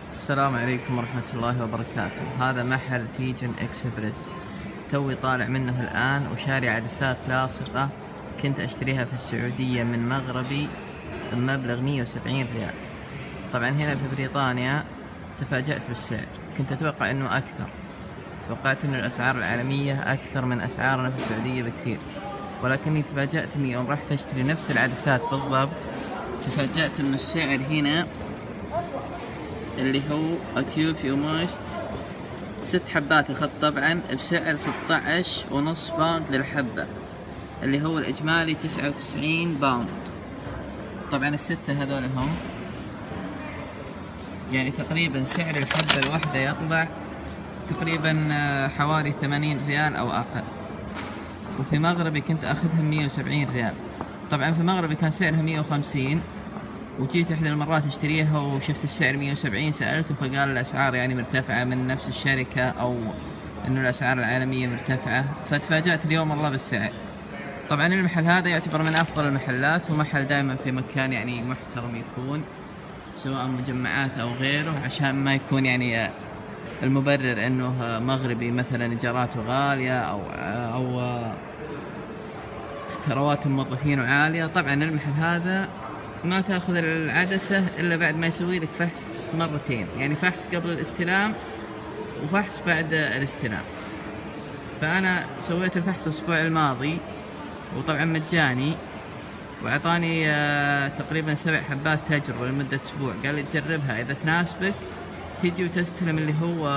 السلام عليكم ورحمة الله وبركاته. هذا محل فيجن اكسبرس، توي طالع منه الآن وشاري عدسات لاصقة. كنت أشتريها في السعودية من مغربي بمبلغ 170 ريال. طبعا هنا في بريطانيا تفاجأت بالسعر، كنت أتوقع أنه أكثر، توقعت أن الأسعار العالمية أكثر من أسعارنا في السعودية بكثير، ولكني تفاجأت أني يوم رحت أشتري نفس العدسات بالضبط تفاجأت أن السعر هنا اللي هو أكيوفيو موست 6 حبات الخط طبعا بسعر 16.5 باوند للحبة، اللي هو الإجمالي 99 باوند. طبعا الستة هذول هم يعني تقريبا سعر الحبة الواحدة يطلع تقريبا حوالي 80 ريال أو أقل، وفي مغربي كنت أخذها 170 ريال. طبعا في مغربي كان سعرها 150، وجيت إحدى المرات أشتريها وشفت السعر 170، سألته فقال الأسعار يعني مرتفعة من نفس الشركة، أو إنه الأسعار العالمية مرتفعة، فتفاجأت اليوم والله بالسعر. طبعا المحل هذا يعتبر من أفضل المحلات، ومحل دائما في مكان يعني محترم يكون، سواء مجمعات أو غيره، عشان ما يكون يعني المبرر إنه مغربي مثلا إيجاراته غالية أو رواتب موظفينه عالية. طبعا المحل هذا ما تأخذ العدسة إلا بعد ما يسوي لك فحص مرتين، يعني فحص قبل الاستلام وفحص بعد الاستلام. فأنا سويت الفحص الأسبوع الماضي وطبعا مجاني، وأعطاني تقريبا 7 حبات تجربة لمدة أسبوع، قال لي تجربها إذا تناسبك تيجي وتستلم اللي هو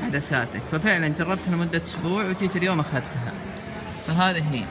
عدساتك. ففعلا جربتها لمدة أسبوع وجيت اليوم أخذتها. فهذه هي.